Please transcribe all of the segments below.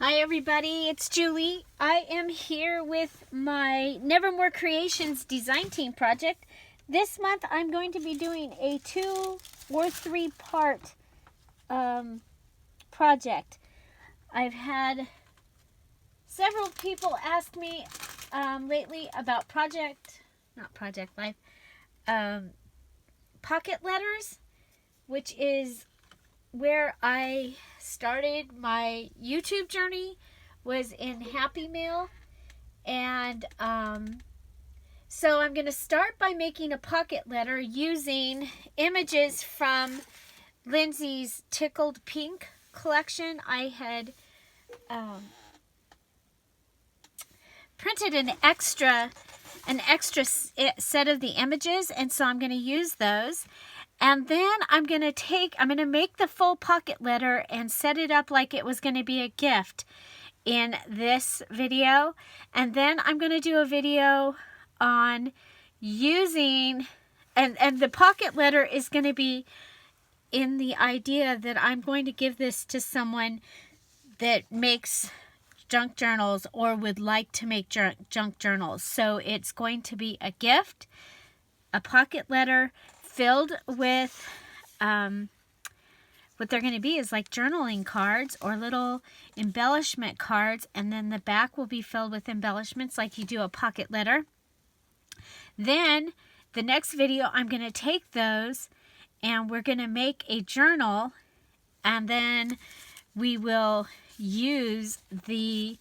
Hi everybody, it's Julie. I am here with my Nevermore Creations design team project. This month I'm going to be doing a 2 or 3 part project. I've had several people ask me lately about pocket letters, which is where I started my YouTube journey, was in Happy Mail. And so I'm going to start by making a pocket letter using images from Lindsay's Tickled Pink collection. I had printed an extra set of the images, and so I'm going to use those. And then I'm going to make the full pocket letter and set it up like it was going to be a gift in this video. And then I'm going to do a video on using, and the pocket letter is going to be in the idea that I'm going to give this to someone that makes junk journals or would like to make junk journals. So it's going to be a gift, a pocket letter filled with what they're going to be is like journaling cards or little embellishment cards, and then the back will be filled with embellishments like you do a pocket letter. Then the next video I'm going to take those and we're going to make a journal, and then we will use the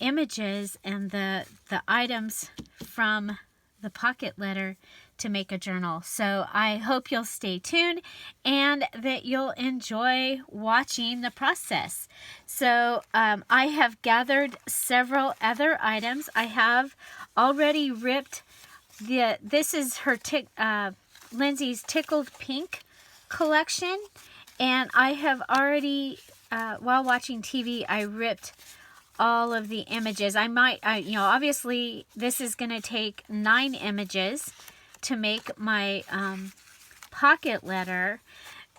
images and the items from the pocket letter to make a journal. So I hope you'll stay tuned and that you'll enjoy watching the process. So I have gathered several other items. I have already ripped this is her Lindsay's Tickled Pink collection, and I have already while watching TV I ripped all of the images. Obviously this is going to take 9 images to make my pocket letter,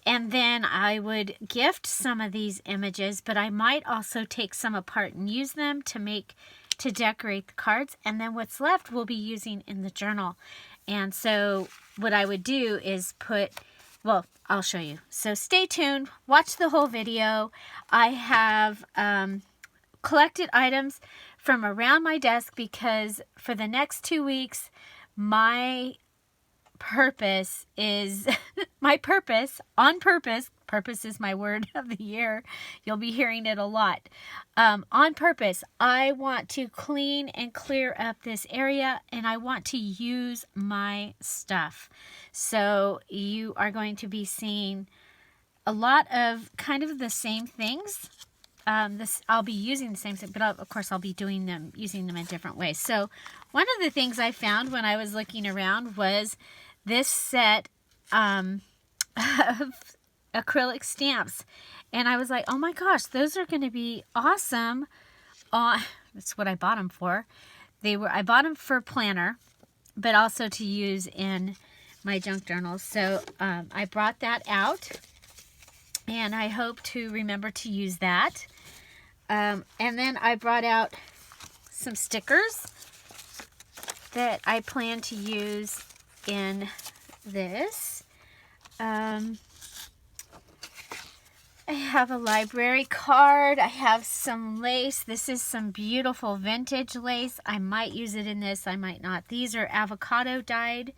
and then I would gift some of these images, but I might also take some apart and use them to decorate the cards, and then what's left we'll be using in the journal. And so what I would do is I'll show you. So stay tuned, watch the whole video. I have collected items from around my desk because for the next 2 weeks my purpose is purpose is my word of the year. You'll be hearing it a lot. On purpose, I want to clean and clear up this area, and I want to use my stuff. So you are going to be seeing a lot of kind of the same things. I'll be using the same thing, but of course I'll be using them in different ways. So one of the things I found when I was looking around was this set of acrylic stamps, and I was like, oh my gosh, those are going to be awesome. That's what I bought them for. I bought them for planner, but also to use in my junk journals. So I brought that out, and I hope to remember to use that. And then I brought out some stickers that I plan to use in this. I have a library card. I have some lace. This is some beautiful vintage lace. I might use it in this, I might not. These are avocado dyed,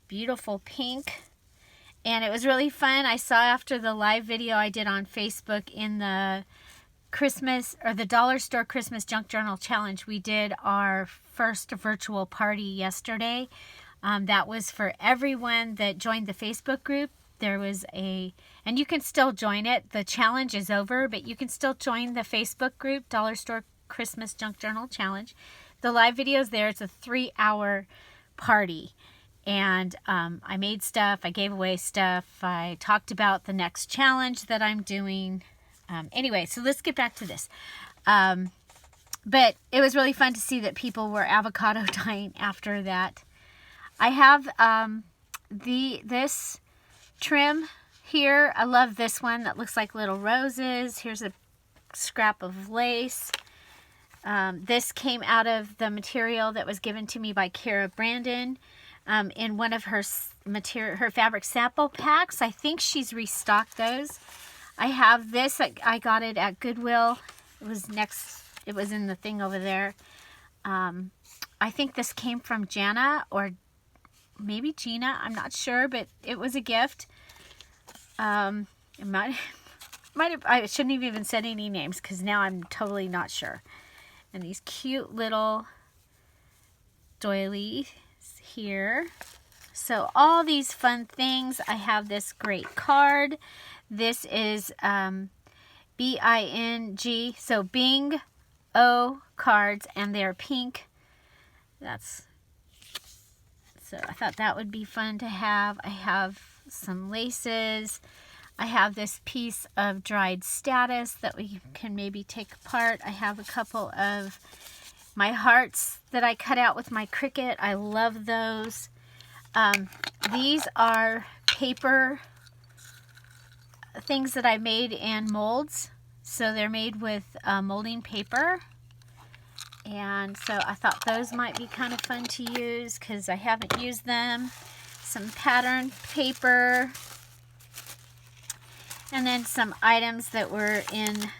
beautiful pink. And it was really fun. I saw after the live video I did on Facebook in the the Dollar Store Christmas Junk Journal Challenge, we did our first virtual party yesterday. That was for everyone that joined the Facebook group. There was and you can still join it. The challenge is over, but you can still join the Facebook group, Dollar Store Christmas Junk Journal Challenge. The live video's there. It's a 3-hour party. And I made stuff. I gave away stuff. I talked about the next challenge that I'm doing. Anyway, so let's get back to this. But it was really fun to see that people were avocado dyeing after that. I have this trim here. I love this one that looks like little roses. Here's a scrap of lace. This came out of the material that was given to me by Kara Brandon in one of her fabric sample packs. I think she's restocked those. I have this. I got it at Goodwill. It was in the thing over there. I think this came from Jana or maybe Gina. I'm not sure, but it was a gift. It might have, I shouldn't have even said any names because now I'm totally not sure. And these cute little doilies here. So all these fun things. I have this great card. This is B-I-N-G, so Bing O cards, and they're pink. So I thought that would be fun to have. I have some laces. I have this piece of dried status that we can maybe take apart. I have a couple of my hearts that I cut out with my Cricut. I love those. These are paper things that I made in molds. So they're made with molding paper. And so I thought those might be kind of fun to use because I haven't used them. Some pattern paper. And then some items that were in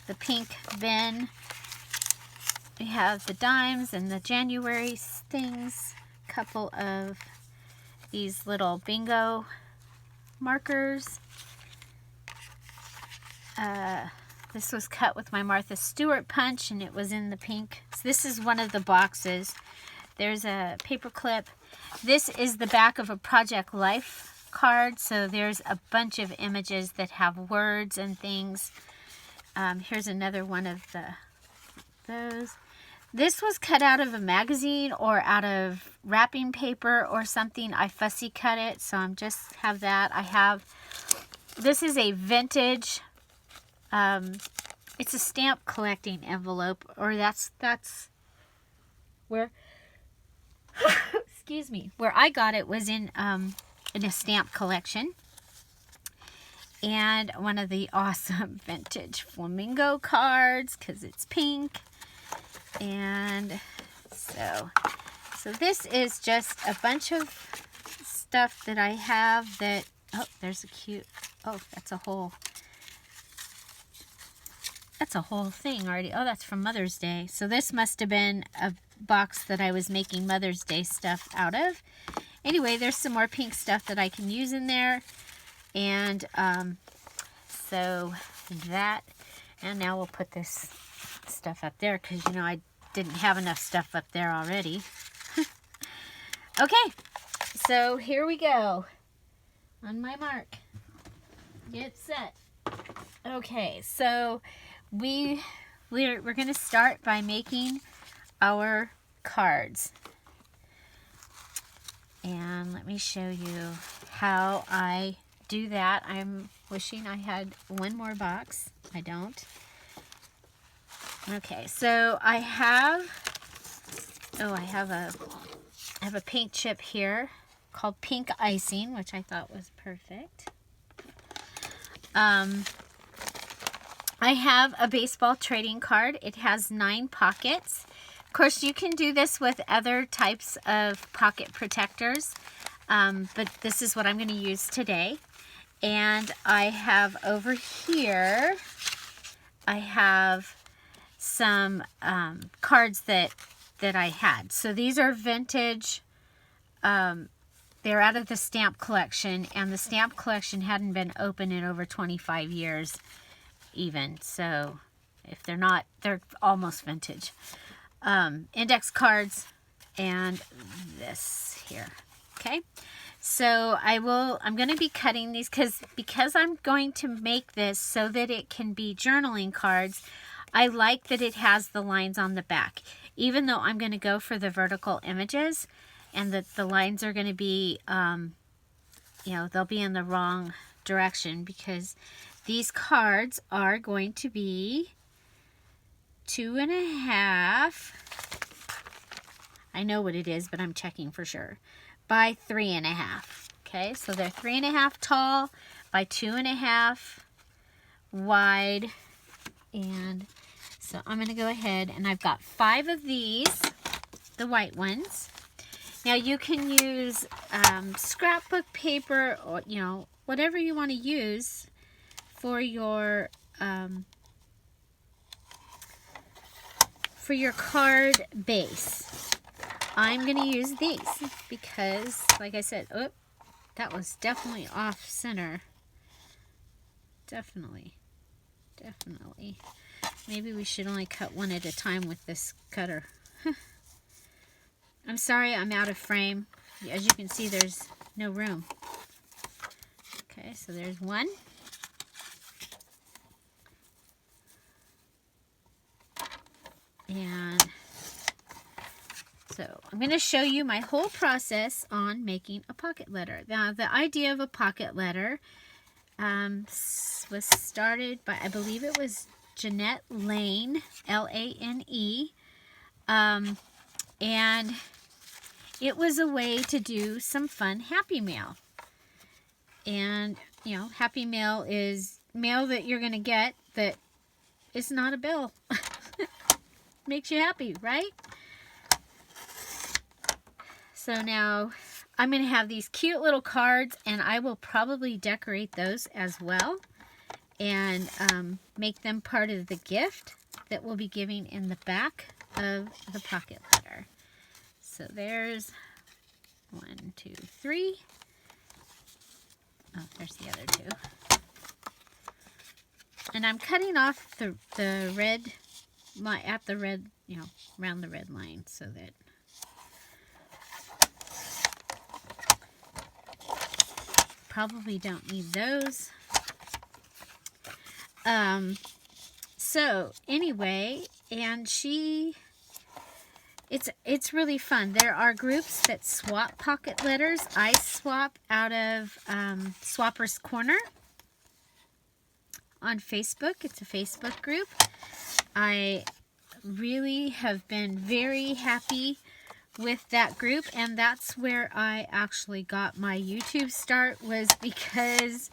the pink bin. We have the dimes and the January things. A couple of these little bingo markers. This was cut with my Martha Stewart punch, and it was in the pink. So this is one of the boxes. There's a paper clip. This is the back of a Project Life card. So there's a bunch of images that have words and things. Here's another one of those. This was cut out of a magazine or out of wrapping paper or something. I fussy cut it, so I'm just have that. This is a vintage. It's a stamp collecting envelope, or that's where, excuse me, where I got it was in a stamp collection. And one of the awesome vintage flamingo cards, because it's pink. And so this is just a bunch of stuff that I have that, oh, there's a cute, oh, that's a whole thing already. Oh, that's from Mother's Day. So this must have been a box that I was making Mother's Day stuff out of. Anyway, there's some more pink stuff that I can use in there. And so that, and now we'll put this stuff up there because, you know, I didn't have enough stuff up there already. Okay, so here we go. On my mark. Get set. Okay, so we're going to start by making our cards. And let me show you how I do that. I'm wishing I had one more box. I don't. Okay, so I have a paint chip here called Pink Icing, which I thought was perfect. I have a baseball trading card. It has 9 pockets. Of course, you can do this with other types of pocket protectors, but this is what I'm going to use today. And I have over here, I have some cards that I had. So these are vintage. They're out of the stamp collection, and the stamp collection hadn't been open in over 25 years even. So if they're not, they're almost vintage. Index cards and this here. Okay. So I'm going to be cutting these because I'm going to make this so that it can be journaling cards. I like that it has the lines on the back, even though I'm going to go for the vertical images, and that the lines are going to be, you know, they'll be in the wrong direction because these cards are going to be 2.5. I know what it is, but I'm checking for sure. By 3.5. Okay, so they're 3.5 tall by 2.5 wide, And so I'm going to go ahead, and I've got 5 of these, the white ones. Now you can use scrapbook paper, or whatever you want to use for your card base. I'm going to use these because, like I said, oh, that was definitely off center. Definitely. Maybe we should only cut one at a time with this cutter. I'm sorry, I'm out of frame. As you can see, there's no room. Okay, so there's one. And so I'm going to show you my whole process on making a pocket letter. Now, the idea of a pocket letter was started by, I believe it was Jeanette Lane, L-A-N-E. And it was a way to do some fun Happy Mail. And, Happy Mail is mail that you're going to get that is not a bill. Makes you happy, right? So now I'm going to have these cute little cards, and I will probably decorate those as well and make them part of the gift that we'll be giving in the back of the pocket letter. So there's 1, 2, 3. Oh, there's the other 2. And I'm cutting off the red at the red, around the red line, so that probably don't need those. So anyway, and it's really fun. There are groups that swap pocket letters. I swap out of Swapper's Corner on Facebook. It's a Facebook group. I really have been very happy with that group, and that's where I actually got my YouTube start, was because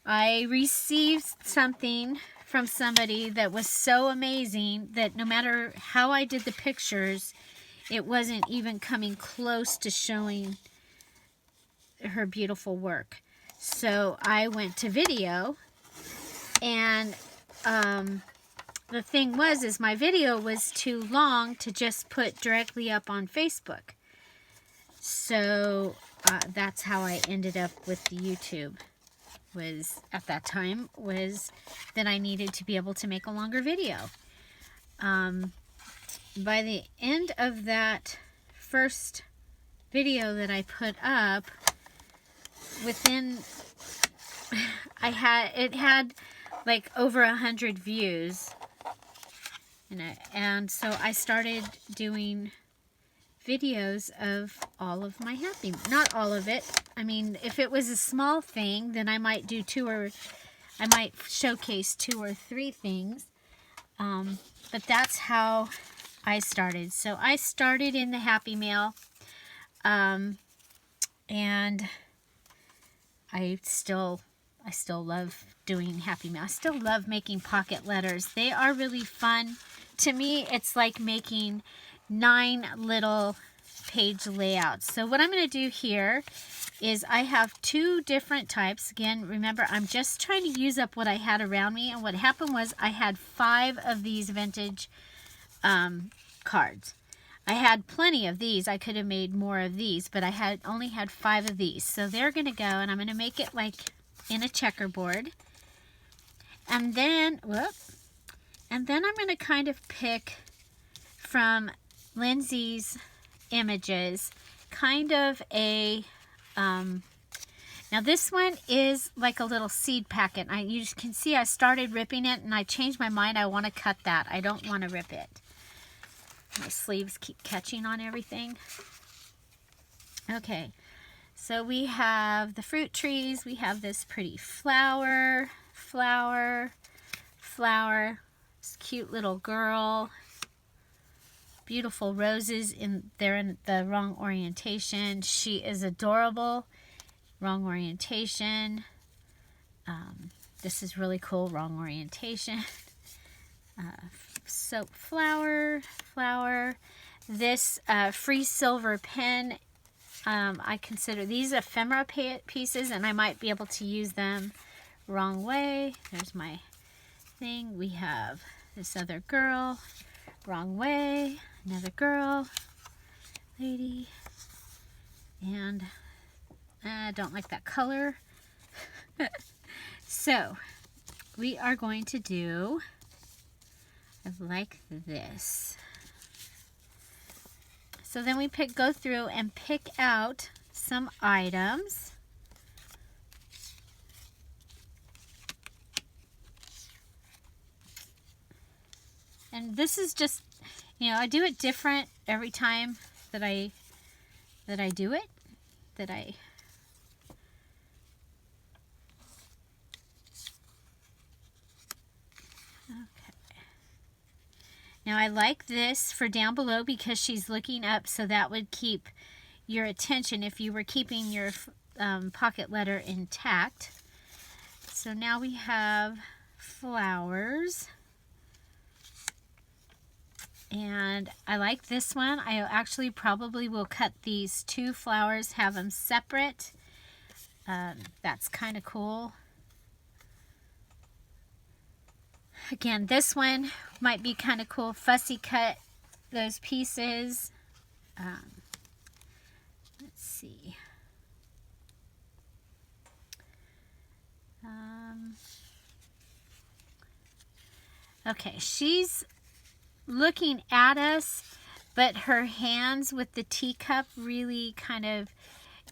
I received something from somebody that was so amazing that no matter how I did the pictures, it wasn't even coming close to showing her beautiful work. So I went to video, and the thing is my video was too long to just put directly up on Facebook. So that's how I ended up with the YouTube. At that time was that I needed to be able to make a longer video. By the end of that first video that I put up, it had like over 100 views, and so I started doing videos of all of my not all of it. I mean, if it was a small thing, then I might do I might showcase 2 or 3 things. But that's how I started. So I started in the Happy Mail, and I still love doing Happy Mail. I still love making pocket letters. They are really fun. To me, it's like making 9 little page layouts. So what I'm going to do here is I have 2 different types. Again, remember, I'm just trying to use up what I had around me. And what happened was I had 5 of these vintage cards. I had plenty of these. I could have made more of these, but I only had 5 of these. So they're going to go, and I'm going to make it like in a checkerboard. And then, I'm going to kind of pick from Lindsay's images, kind of a, now this one is like a little seed packet. You can see I started ripping it, and I changed my mind. I want to cut that. I don't want to rip it. My sleeves keep catching on everything. Okay, so we have the fruit trees. We have this pretty flower. This cute little girl. Beautiful roses, they're in the wrong orientation. She is adorable. Wrong orientation. This is really cool. Wrong orientation. soap flower. This free silver pen. I consider these ephemera pieces, and I might be able to use them wrong way. There's my thing. We have this other girl, wrong way, another girl, lady, and I don't like that color. So we are going to do like this. So then we go through and pick out some items. And this is just, you know, I do it different every time that I do it. Okay. Now I like this for down below because she's looking up, so that would keep your attention if you were keeping your pocket letter intact. So now we have flowers. And I like this one. I actually probably will cut these two flowers, have them separate. That's kind of cool. Again, this one might be kind of cool. Fussy cut those pieces. Let's see. Okay, she's looking at us, but her hands with the teacup really kind of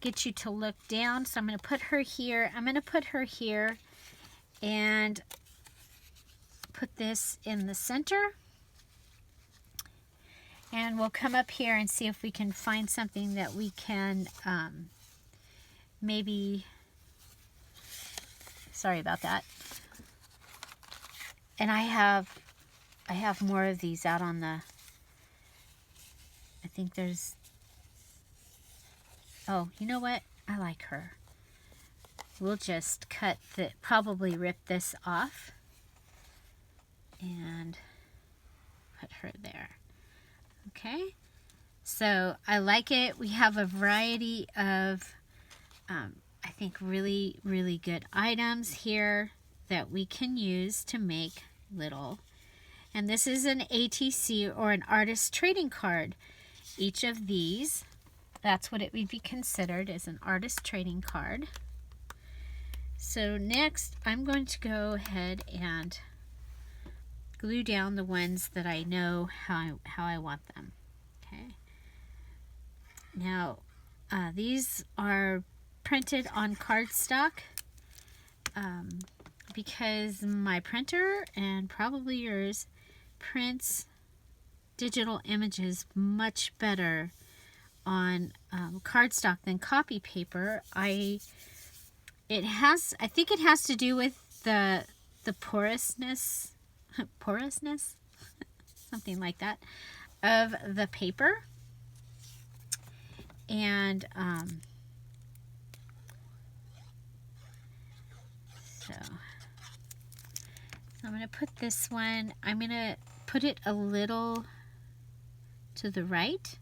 get you to look down. So I'm going to put her here. I'm going to put her here and put this in the center. And we'll come up here and see if we can find something that we can maybe, sorry about that. And I have more of these out on the, I think there's, oh, you know what? I like her. We'll just probably rip this off and put her there. Okay, so I like it. We have a variety of, I think, really, really good items here that we can use to make little. And this is an ATC, or an artist trading card. Each of these, that's what it would be considered, as an artist trading card. So next, I'm going to go ahead and glue down the ones that I know how I want them. Okay. Now, these are printed on cardstock because my printer, and probably yours, prints digital images much better on cardstock than copy paper. I think it has to do with the porousness, something like that, of the paper. And so I'm going to put this one, I'm going to put it a little to the right,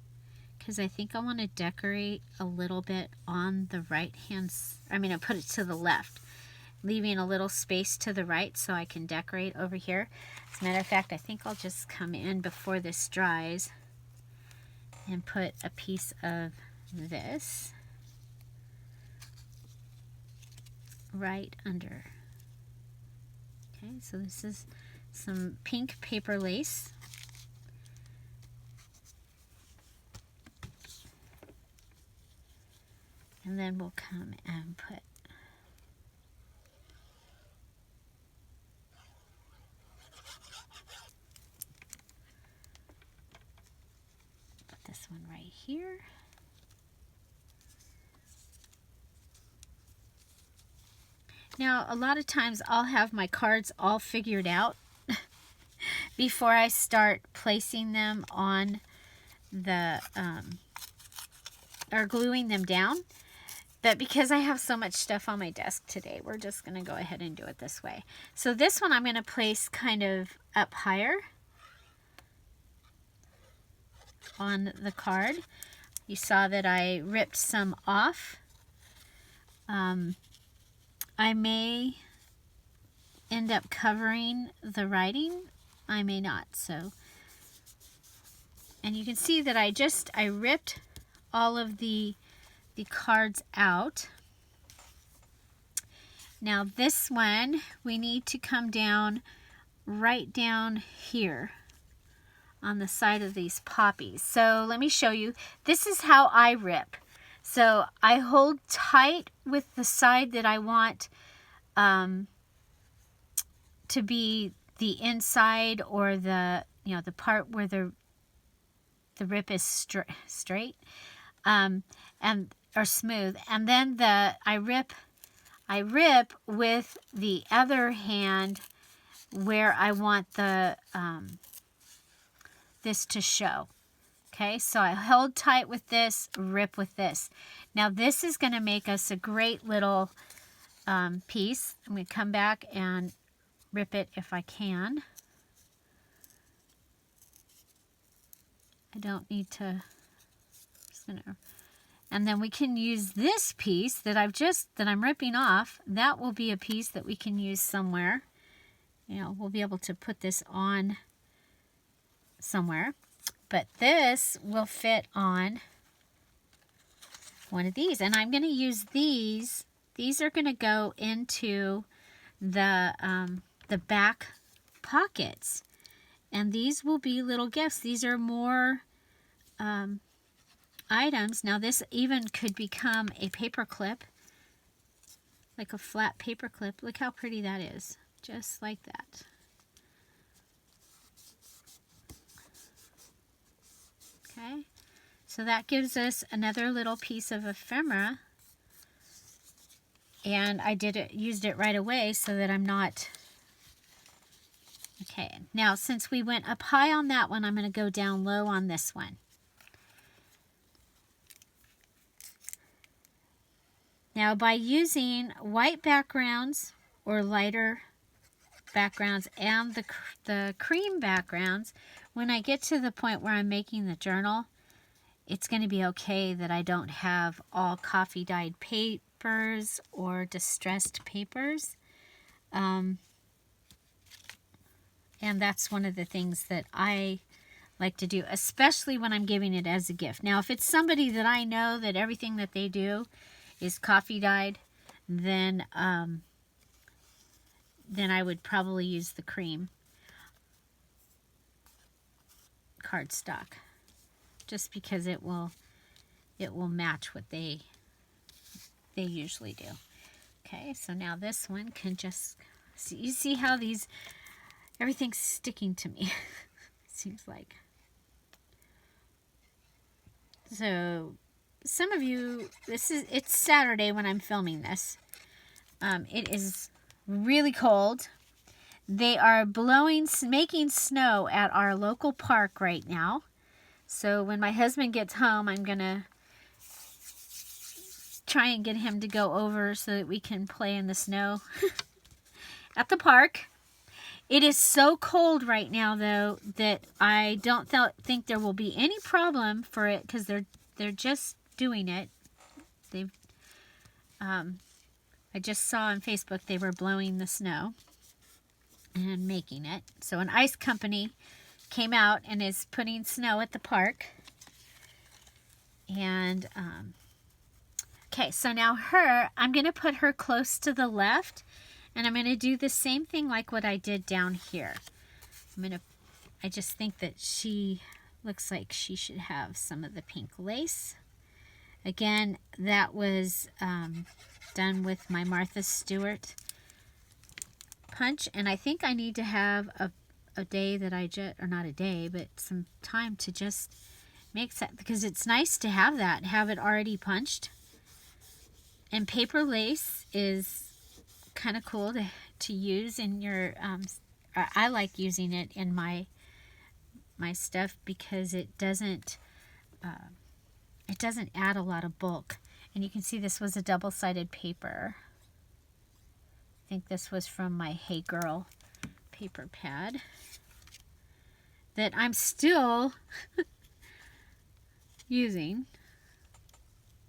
because I think I want to decorate a little bit on the right hand. I'm going to put it to the left, leaving a little space to the right so I can decorate over here. As a matter of fact, I think I'll just come in before this dries and put a piece of this right under. Okay, so this is some pink paper lace. And then we'll come and put this one right here. Now, a lot of times I'll have my cards all figured out before I start placing them on the, or gluing them down. But because I have so much stuff on my desk today, we're just going to go ahead and do it this way. So this one I'm going to place kind of up higher on the card. You saw that I ripped some off. I may end up covering the writing. I may not. So, and you can see that I ripped all of the cards out. Now this one, we need to come down right down here on the side of these poppies. So let me show you. This is how I rip. So I hold tight with the side that I want to be the inside, or the the part where the rip is straight or smooth, and then I rip with the other hand where I want the this to show. Okay, so I hold tight with this, rip with this. Now this is going to make us a great little piece. I'm going to come back and rip it if I can. I don't need to. And then we can use this piece that I'm ripping off. That will be a piece that we can use somewhere. We'll be able to put this on somewhere. But this will fit on one of these. And I'm going to use these. These are going to go into the back pockets. And these will be little gifts. These are more items. Now this even could become a paper clip, like a flat paper clip. Look how pretty that is. Just like that. Okay, so that gives us another little piece of ephemera, and I used it right away so that I'm not. Okay, now since we went up high on that one, I'm going to go down low on this one. Now by using white backgrounds or lighter backgrounds and the cream backgrounds, when I get to the point where I'm making the journal, it's going to be okay that I don't have all coffee dyed papers or distressed papers. And that's one of the things that I like to do, especially when I'm giving it as a gift. Now, if it's somebody that I know that everything that they do is coffee dyed, then I would probably use the cream cardstock, just because it will match what they usually do. Okay, so now this one can just you see how everything's sticking to me. It seems like. So some of you, it's Saturday when I'm filming this. It is really cold. They are making snow at our local park right now. So when my husband gets home, I'm going to try and get him to go over so that we can play in the snow at the park. It is so cold right now, though, that I don't think there will be any problem for it, because they're just doing it. I just saw on Facebook they were blowing the snow and making it. So an ice company came out and is putting snow at the park. And okay, so now I'm going to put her close to the left, and I'm going to do the same thing like what I did down here. I just think that she looks like she should have some of the pink lace. Again, that was done with my Martha Stewart punch, and I think I need to have a day that or not a day, but some time to just make that, because it's nice to have it already punched. And paper lace is kind of cool to use in your, I like using it in my stuff, because it doesn't add a lot of bulk. And you can see this was a double-sided paper. I think this was from my Hey Girl paper pad that I'm still using.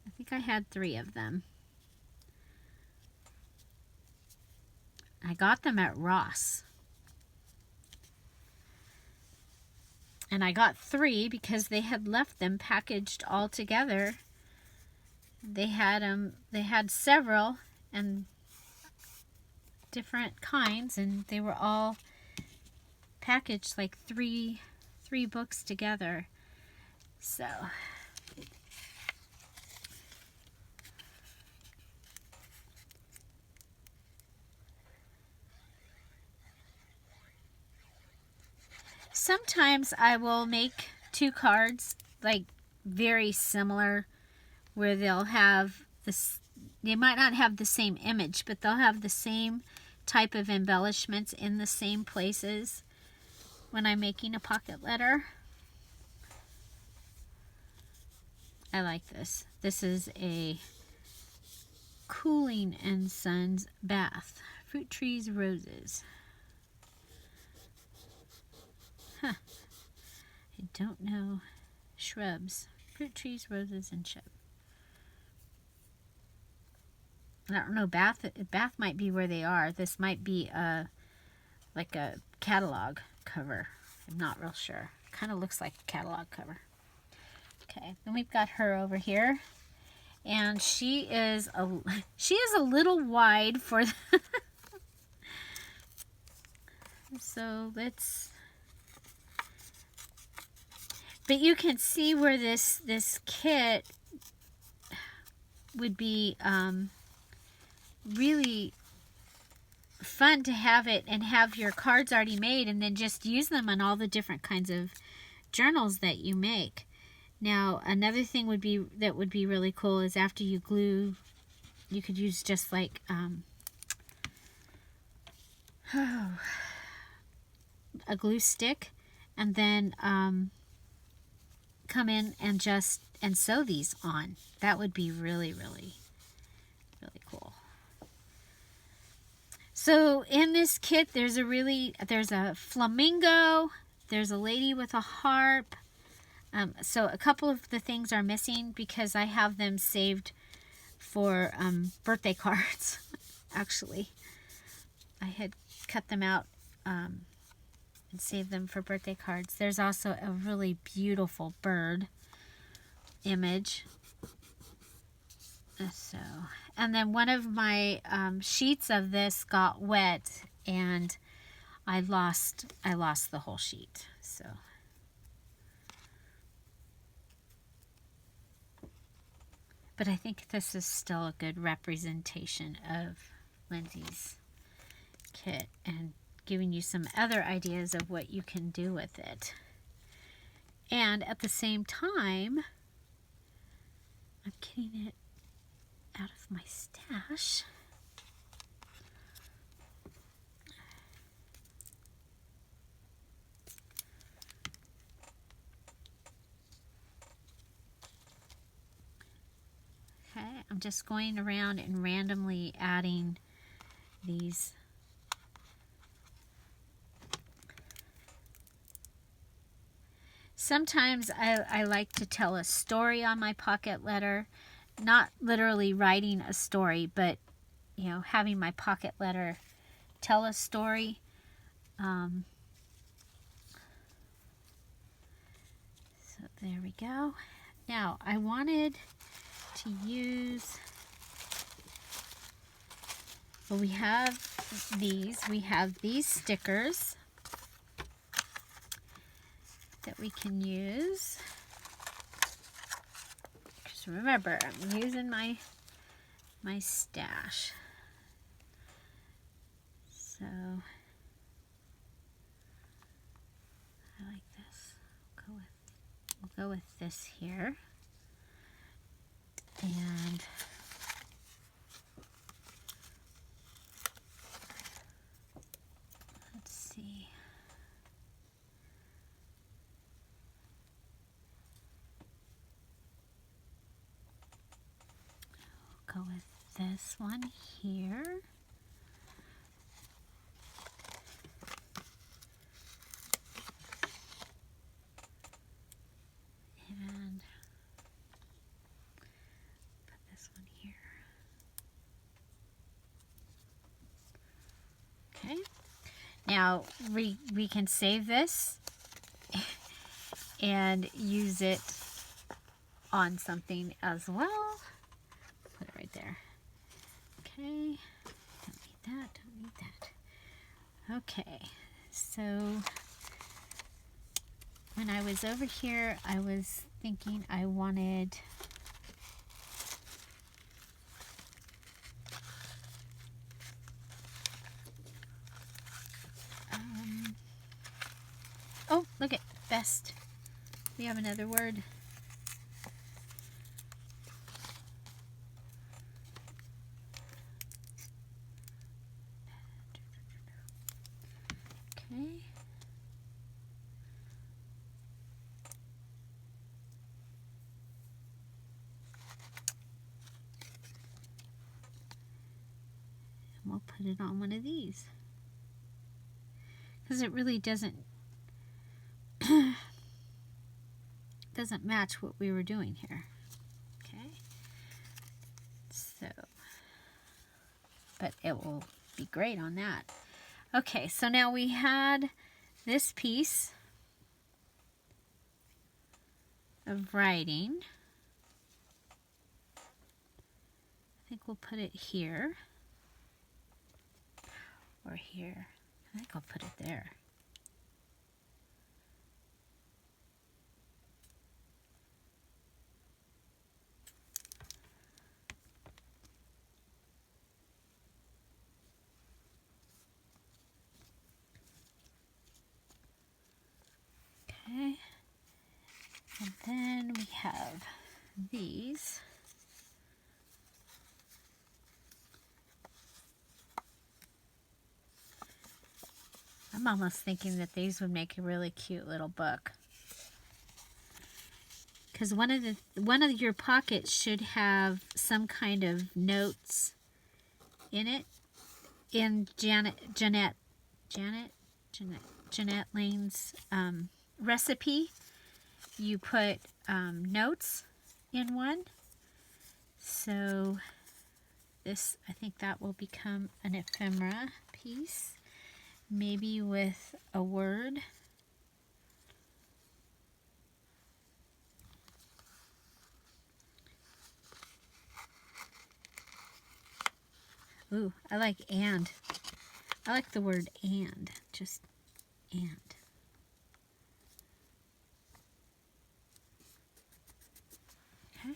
I think I had 3 of them. I got them at Ross. And I got 3 because they had left them packaged all together. They had several and different kinds, and they were all packaged like three books together. So sometimes I will make 2 cards like very similar, where they'll have this, they might not have the same image, but they'll have the same type of embellishments in the same places when I'm making a pocket letter. I like this. This is a Cooling and Sons bath. Fruit trees, roses. Huh. I don't know. Shrubs. Fruit trees, roses, and shrubs. I don't know. Bath might be where they are. This might be like a catalog cover. I'm not real sure. Kind of looks like a catalog cover. Okay, then we've got her over here, and she is a little wide for the so let's. But you can see where this kit would be really fun to have it and have your cards already made, and then just use them on all the different kinds of journals that you make. Now, another thing would be really cool is after you glue, you could use just like a glue stick, and then come in and sew these on. That would be really, really, really cool. So in this kit, there's a flamingo, there's a lady with a harp. So a couple of the things are missing because I have them saved for birthday cards. Actually, I had cut them out and saved them for birthday cards. There's also a really beautiful bird image. So, and then one of my sheets of this got wet, and I lost the whole sheet. So, but I think this is still a good representation of Lindsay's kit and giving you some other ideas of what you can do with it. And at the same time, I'm getting it out of my stash. Okay, I'm just going around and randomly adding these. Sometimes I like to tell a story on my pocket letter. Not literally writing a story, but, you know, having my pocket letter tell a story. So there we go. Now, I wanted to use, well, we have these stickers that we can use. Just remember, I'm using my stash. So I like this. We'll go with this here. And let's see. go with this one here. And put this one here. Okay. Now we can save this and use it on something as well. Put it right there. Okay. Don't need that. Don't need that. Okay. So when I was over here, I was thinking I wanted oh, look at best. We have another word. Okay. And we'll put it on one of these. Because it really doesn't match what we were doing here. Okay. So, but it will be great on that. Okay, so now we had this piece of writing. I think we'll put it here or here. I think I'll put it there. Okay, and then we have these. I'm almost thinking that these would make a really cute little book. Because one of your pockets should have some kind of notes in it. In Jeanette Lane's recipe, you put notes in one. So this, I think that will become an ephemera piece, maybe with a word. Ooh, I like and. I like the word and, just and. Okay.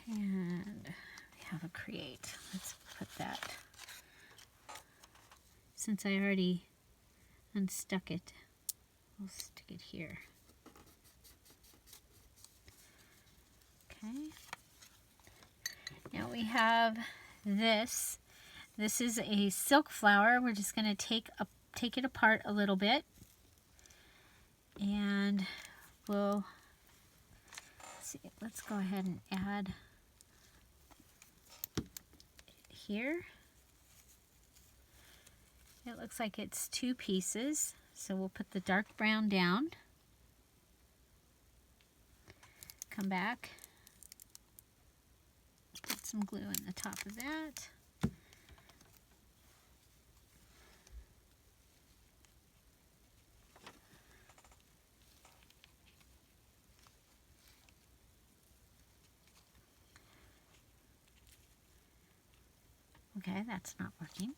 And we have a create. Let's put that. Since I already unstuck it, we'll stick it here. Okay. Now we have this. This is a silk flower. We're just going to take it apart a little bit, and we'll see. Let's go ahead and add it here. It looks like it's two pieces, so we'll put the dark brown down. Come back. Put some glue in the top of that. Okay, that's not working.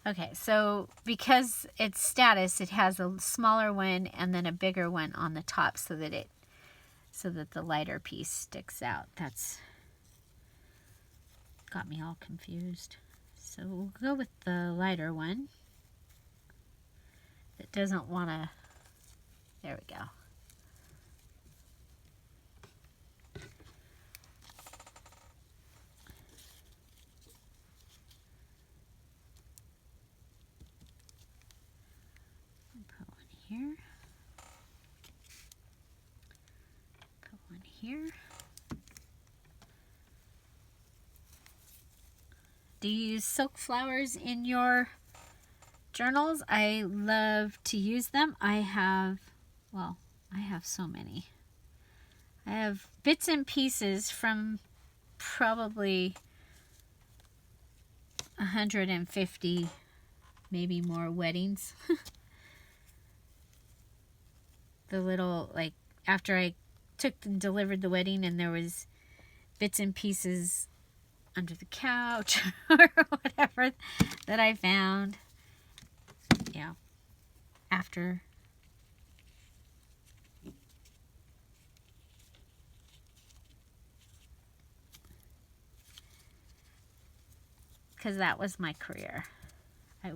Okay, so because it's status, it has a smaller one and then a bigger one on the top so that the lighter piece sticks out. That's got me all confused. So we'll go with the lighter one. That doesn't want to, there we go. here. Put one here. Do you use silk flowers in your journals? I love to use them. I have so many. I have bits and pieces from probably 150, maybe more weddings. The little, like, after I took and delivered the wedding, and there was bits and pieces under the couch or whatever that I found. Yeah. After. Because that was my career. I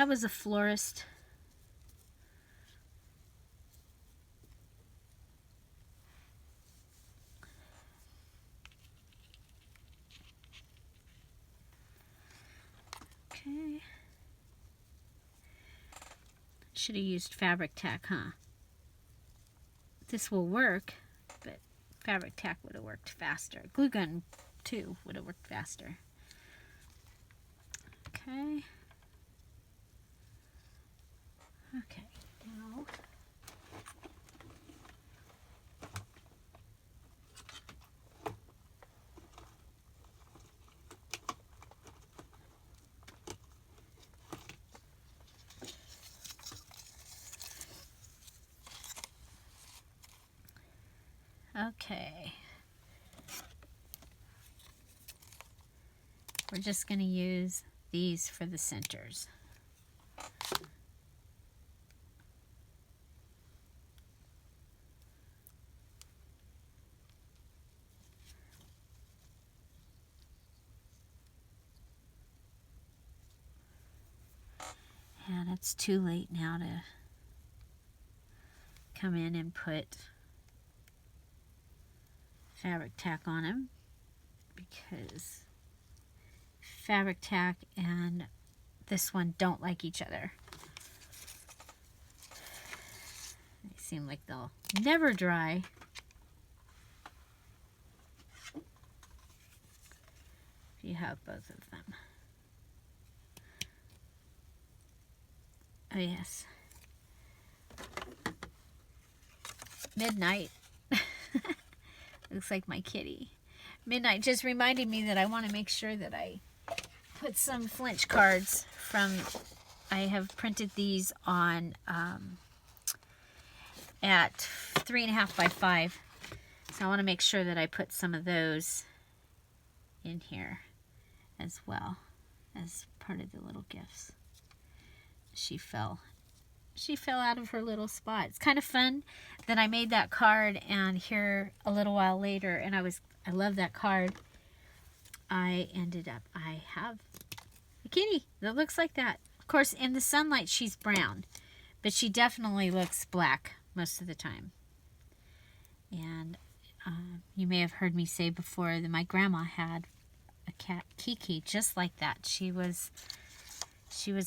was a florist. Okay. Should have used fabric tack, huh? This will work, but fabric tack would have worked faster. Glue gun, too, would have worked faster. Okay. Okay, now okay. We're just going to use these for the centers. And it's too late now to come in and put fabric tack on them, because fabric tack and this one don't like each other. They seem like they'll never dry. If you have both of them. Oh yes. Midnight. Looks like my kitty. Midnight just reminded me that I want to make sure that I put some flinch cards from, I have printed these on at 3.5 by 5. So I want to make sure that I put some of those in here as well as part of the little gifts. She fell out of her little spot. It's kind of fun that I made that card, and here a little while later, and I love that card. I have a kitty that looks like that. Of course, in the sunlight, she's brown, but she definitely looks black most of the time. And you may have heard me say before that my grandma had a cat, Kiki, just like that. She was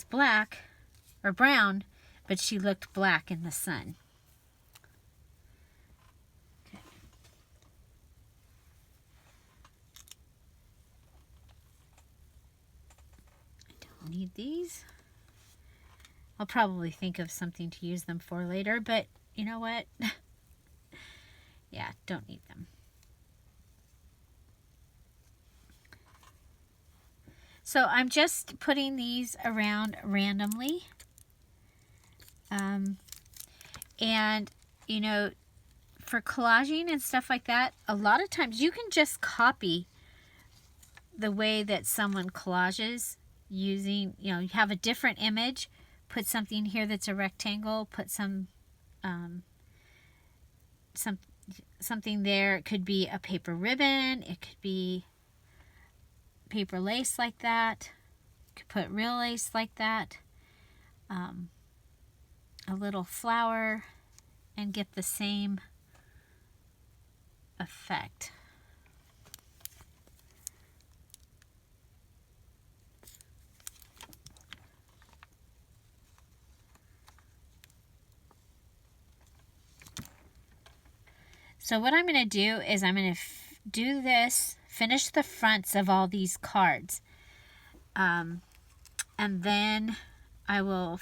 black or brown, but she looked black in the sun. Okay. I don't need these. I'll probably think of something to use them for later, but you know what? Yeah, don't need them. So I'm just putting these around randomly. And, you know, for collaging and stuff like that, a lot of times you can just copy the way that someone collages using, you know, you have a different image, put something here that's a rectangle, put something there. It could be a paper ribbon, it could be paper lace like that, you could put real lace like that, a little flower, and get the same effect. So what I'm going to do is I'm going to do this, finish the fronts of all these cards. And then I will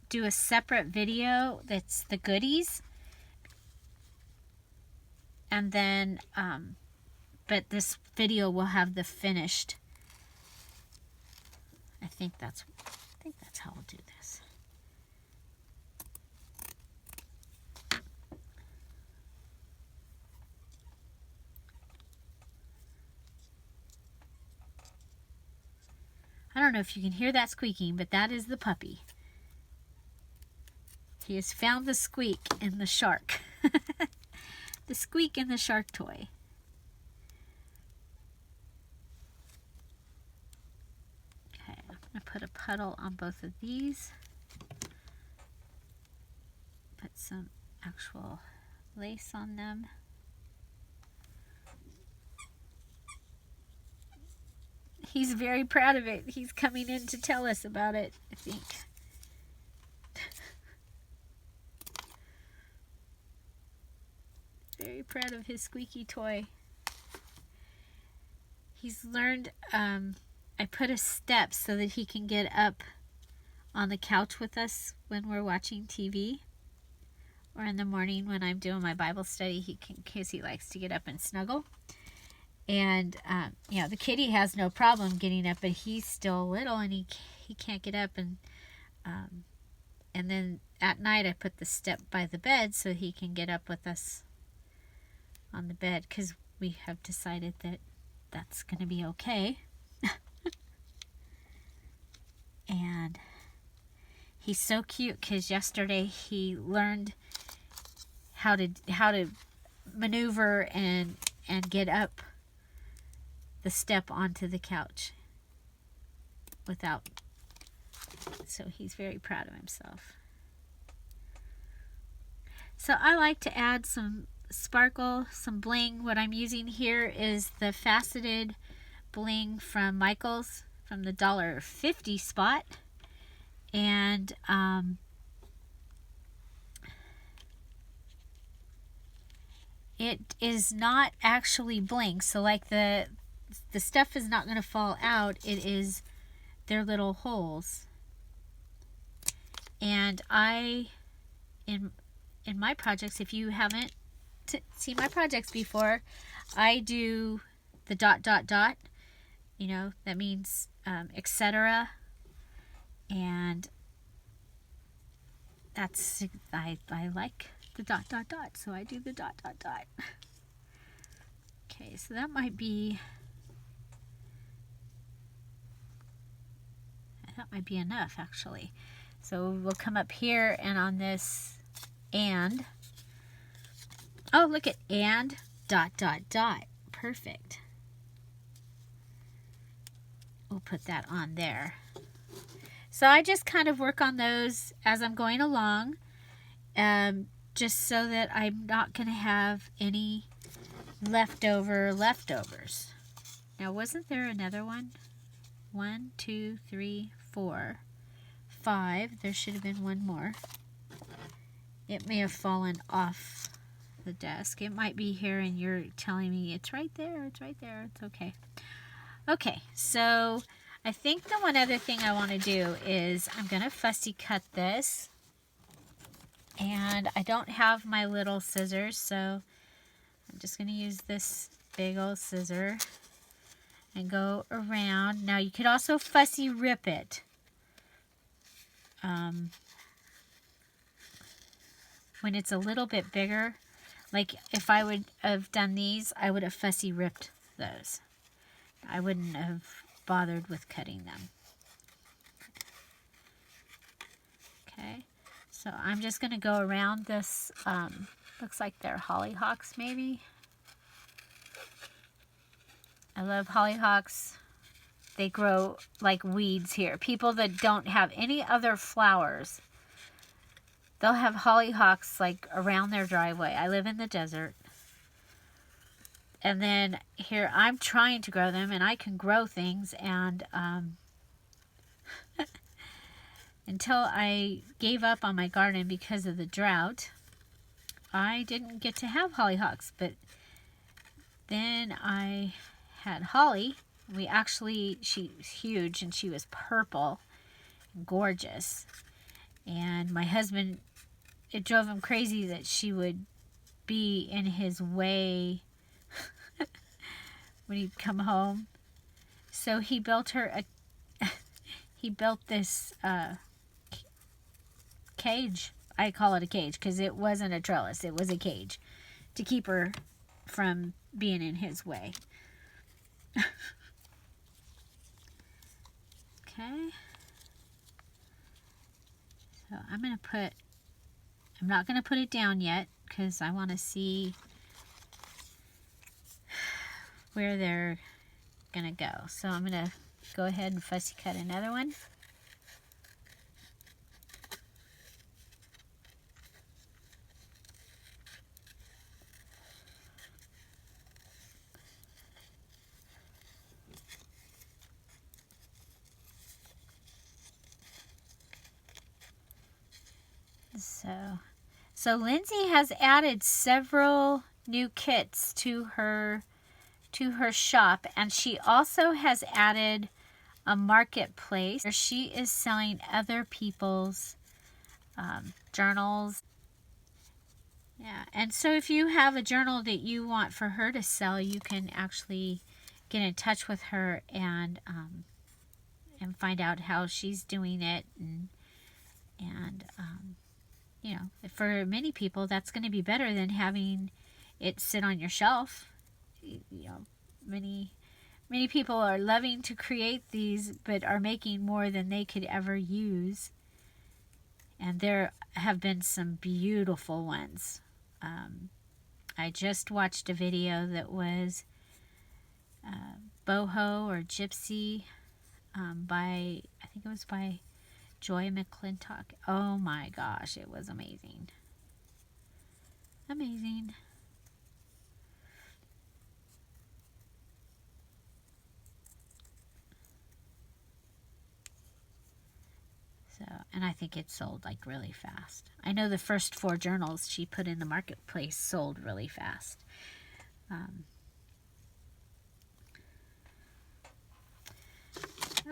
do a separate video that's the goodies. And then, but this video will have the finished. I think that's how we'll do this. I don't know if you can hear that squeaking, but that is the puppy. He has found the squeak in the shark. The squeak in the shark toy. Okay, I'm going to put a puddle on both of these. Put some actual lace on them. He's very proud of it. He's coming in to tell us about it, I think. Very proud of his squeaky toy. He's learned, I put a step so that he can get up on the couch with us when we're watching TV. Or in the morning when I'm doing my Bible study, because he likes to get up and snuggle. And, you know, the kitty has no problem getting up, but he's still little and he can't get up. And then at night I put the step by the bed so he can get up with us on the bed, because we have decided that that's going to be okay. And he's so cute because yesterday he learned how to maneuver and get up the step onto the couch without. So he's very proud of himself. So I like to add some sparkle, some bling. What I'm using here is the faceted bling from Michael's, from the $1.50 spot. And it is not actually bling, so like the stuff is not going to fall out. It is their little holes. And in my projects, if you haven't seen my projects before, I do the ... You know, that means etc. And that's, I like the ... so I do the ... Okay, so that might be enough actually. So we'll come up here and on this and, oh look at and ... Perfect. We'll put that on there. So I just kind of work on those as I'm going along, just so that I'm not going to have any leftovers. Now, wasn't there another one? 1, 2, 3, 4, 5. There should have been one more. It may have fallen off the desk. It might be here and you're telling me it's right there, it's right there. It's okay. Okay, so I think the one other thing I want to do is I'm going to fussy cut this. And I don't have my little scissors, so I'm just going to use this big old scissor and go around. Now you could also fussy rip it. When it's a little bit bigger, like if I would have done these, I would have fussy ripped those. I wouldn't have bothered with cutting them. Okay, so I'm just going to go around this, looks like they're hollyhocks maybe. I love hollyhocks. They grow like weeds here. People that don't have any other flowers, they'll have hollyhocks like around their driveway. I live in the desert. And then here I'm trying to grow them, and I can grow things, and until I gave up on my garden because of the drought, I didn't get to have hollyhocks, but then I had Holly. She's huge and she was purple, gorgeous. And my husband, it drove him crazy that she would be in his way when he'd come home. So he built he built this cage. I call it a cage because it wasn't a trellis. It was a cage to keep her from being in his way. Okay. So I'm not going to put it down yet because I want to see where they're going to go. So I'm going to go ahead and fussy cut another one. So Lindsay has added several new kits to her shop, and she also has added a marketplace where she is selling other people's journals. Yeah, and so if you have a journal that you want for her to sell, you can actually get in touch with her and find out how she's doing it, and you know, for many people that's going to be better than having it sit on your shelf. You know, many people are loving to create these but are making more than they could ever use, and there have been some beautiful ones. I just watched a video that was boho or gypsy by, I think it was by Joy McClintock. Oh my gosh, it was amazing. Amazing. So, and I think it sold like really fast. I know the first 4 journals she put in the marketplace sold really fast.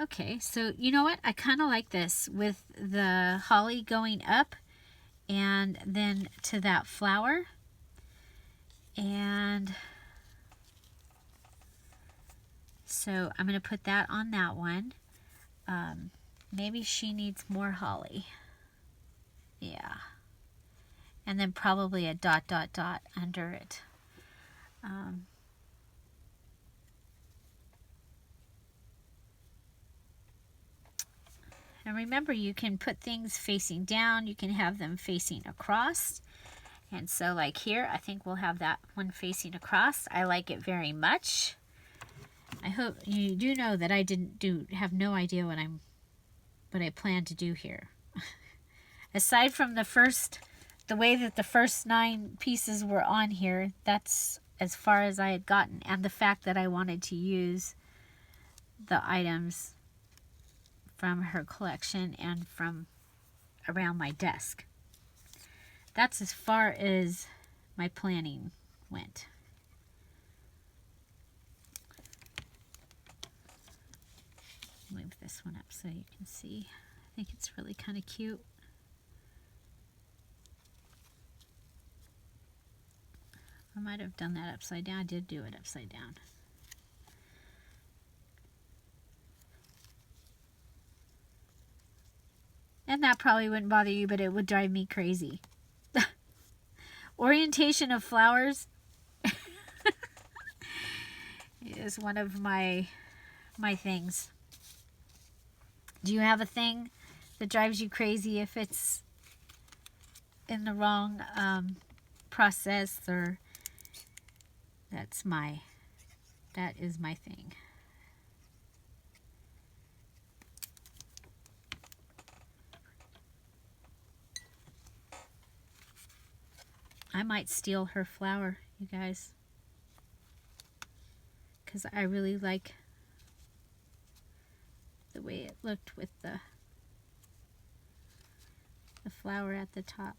Okay, so you know what? I kind of like this with the holly going up and then to that flower. And so I'm going to put that on that one. Maybe she needs more holly. Yeah. And then probably a dot, dot, dot under it. And remember, you can put things facing down. You can have them facing across. And so like here, I think we'll have that one facing across. I like it very much. I hope you do know that I have no idea what I plan to do here. Aside from the way that the first 9 pieces were on here, that's as far as I had gotten. And the fact that I wanted to use the items from her collection and from around my desk. That's as far as my planning went. Move this one up so you can see. I think it's really kind of cute. I might have done that upside down. I did do it upside down. And that probably wouldn't bother you, but it would drive me crazy. Orientation of flowers is one of my things. Do you have a thing that drives you crazy if it's in the wrong process? Or that is my thing. I might steal her flower, you guys, because I really like the way it looked with the flower at the top.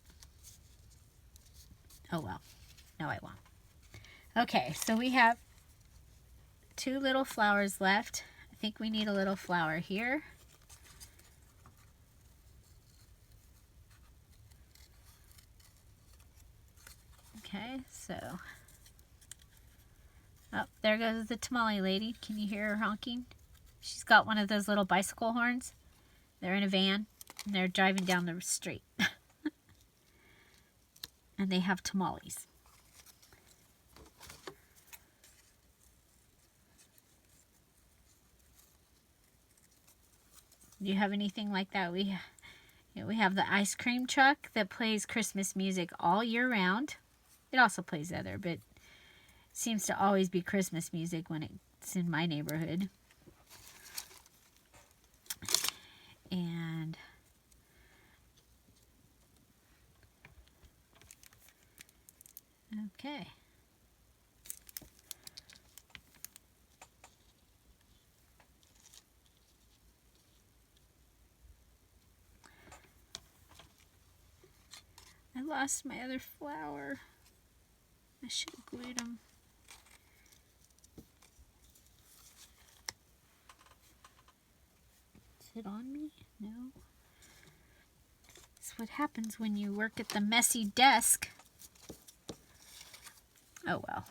Oh well. No, I won't. Okay, so we have 2 little flowers left. I think we need a little flower here. Okay, so, oh, there goes the tamale lady. Can you hear her honking? She's got one of those little bicycle horns. They're in a van, and they're driving down the street. And they have tamales. Do you have anything like that? We have the ice cream truck that plays Christmas music all year round. It also plays other, but it seems to always be Christmas music when it's in my neighborhood. And okay. I lost my other flower. I should have glued them. Is it on me? No. That's what happens when you work at the messy desk. Oh well.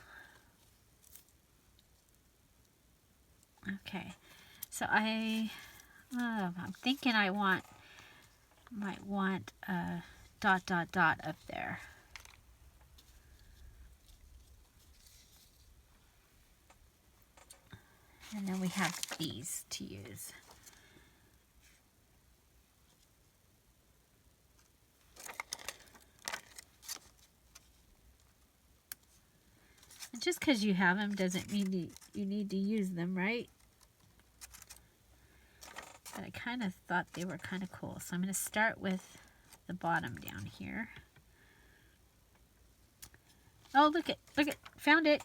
Okay. So I'm thinking I might want a ... up there. And then we have these to use. And just because you have them doesn't mean you need to use them, right? But I kind of thought they were kind of cool. So I'm going to start with the bottom down here. Oh, look it, found it.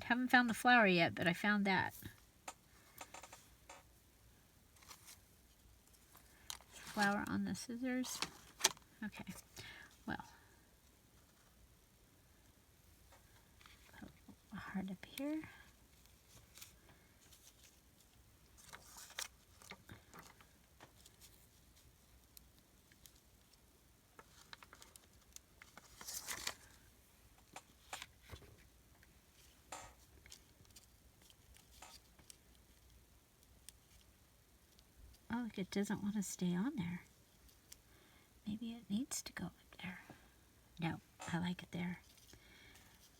Haven't found the flower yet, but I found that. Flower on the scissors. Okay, well, put a heart up here. Oh, look, it doesn't want to stay on there. Maybe it needs to go up there. No, I like it there.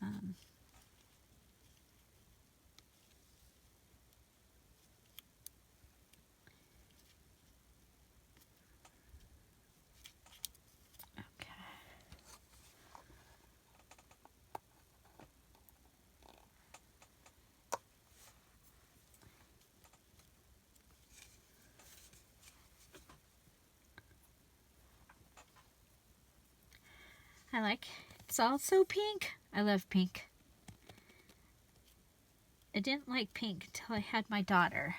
Okay. It's all so pink. I love pink. I didn't like pink until I had my daughter.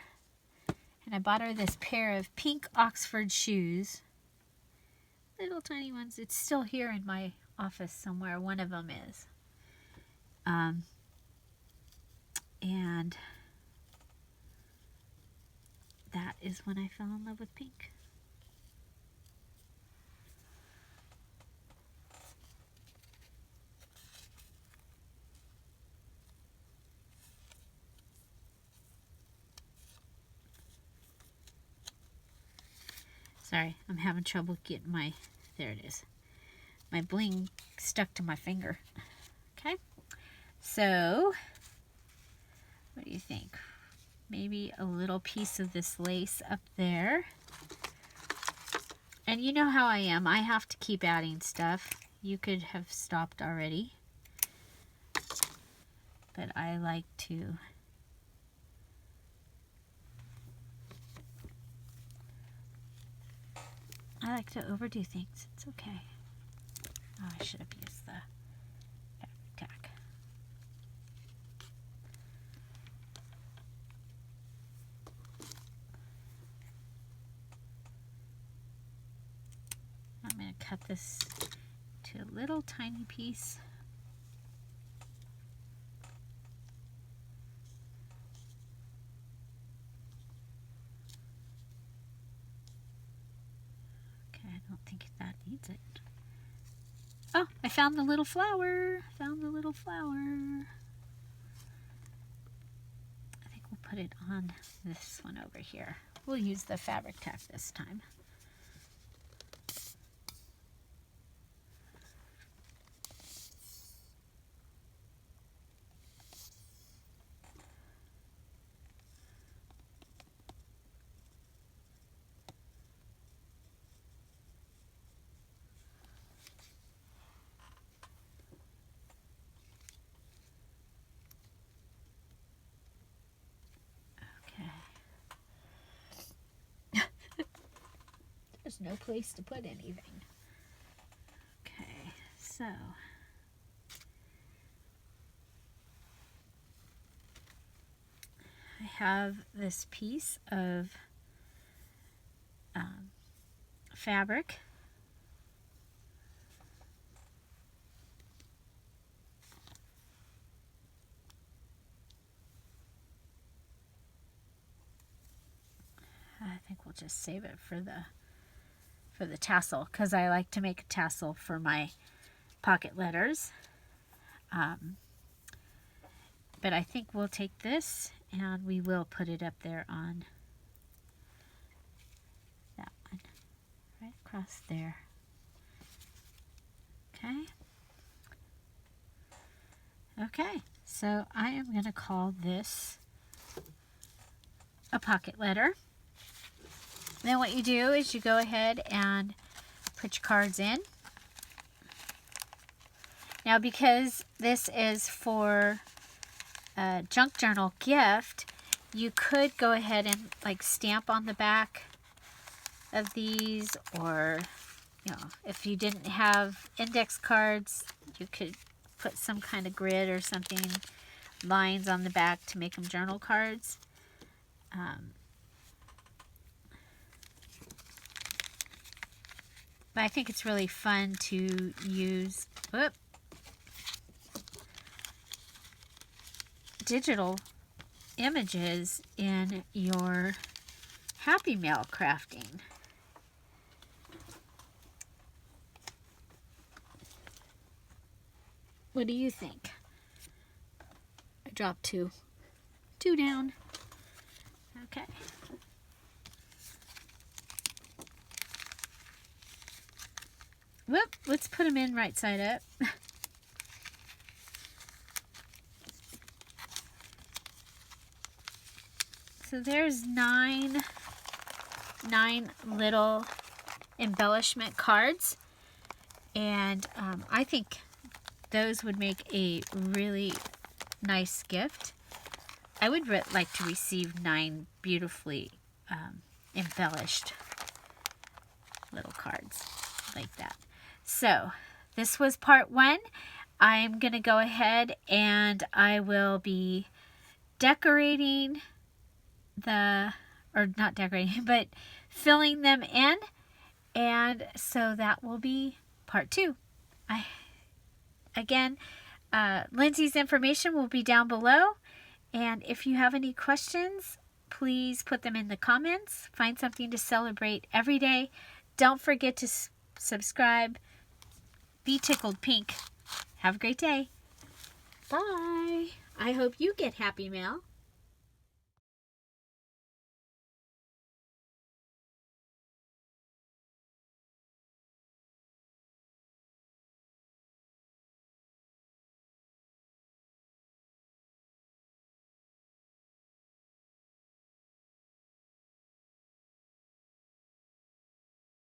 And I bought her this pair of pink Oxford shoes. Little tiny ones. It's still here in my office somewhere. One of them is. And that is when I fell in love with pink. Sorry, I'm having trouble getting there it is. My bling stuck to my finger. Okay, so what do you think? Maybe a little piece of this lace up there. And you know how I am. I have to keep adding stuff. You could have stopped already. But I like to overdo things. It's okay. Oh, I should have used the fabric tack. I'm going to cut this to a little tiny piece. Okay, I don't think that needs it. Oh, I found the little flower. Found the little flower. I think we'll put it on this one over here. We'll use the fabric tack this time. There's no place to put anything. Okay, so I have this piece of fabric. I think we'll just save it for the tassel, because I like to make a tassel for my pocket letters. But I think we'll take this and we will put it up there on that one, right across there. Okay. Okay, so I am going to call this a pocket letter. Then what you do is you go ahead and put your cards in. Now, because this is for a junk journal gift, you could go ahead and like stamp on the back of these, or if you didn't have index cards, you could put some kind of grid or something, lines on the back to make them journal cards. But I think it's really fun to use digital images in your Happy Mail crafting. What do you think? I dropped two down. Okay. Whoop, let's put them in right side up. So there's nine little embellishment cards, and I think those would make a really nice gift. I would like to receive 9 beautifully embellished little cards like that. So this was part 1. I'm going to go ahead and I will be decorating not decorating, but filling them in. And so that will be part 2. Again, Lindsay's information will be down below. And if you have any questions, please put them in the comments. Find something to celebrate every day. Don't forget to subscribe. Be tickled pink. Have a great day. Bye. I hope you get Happy Mail.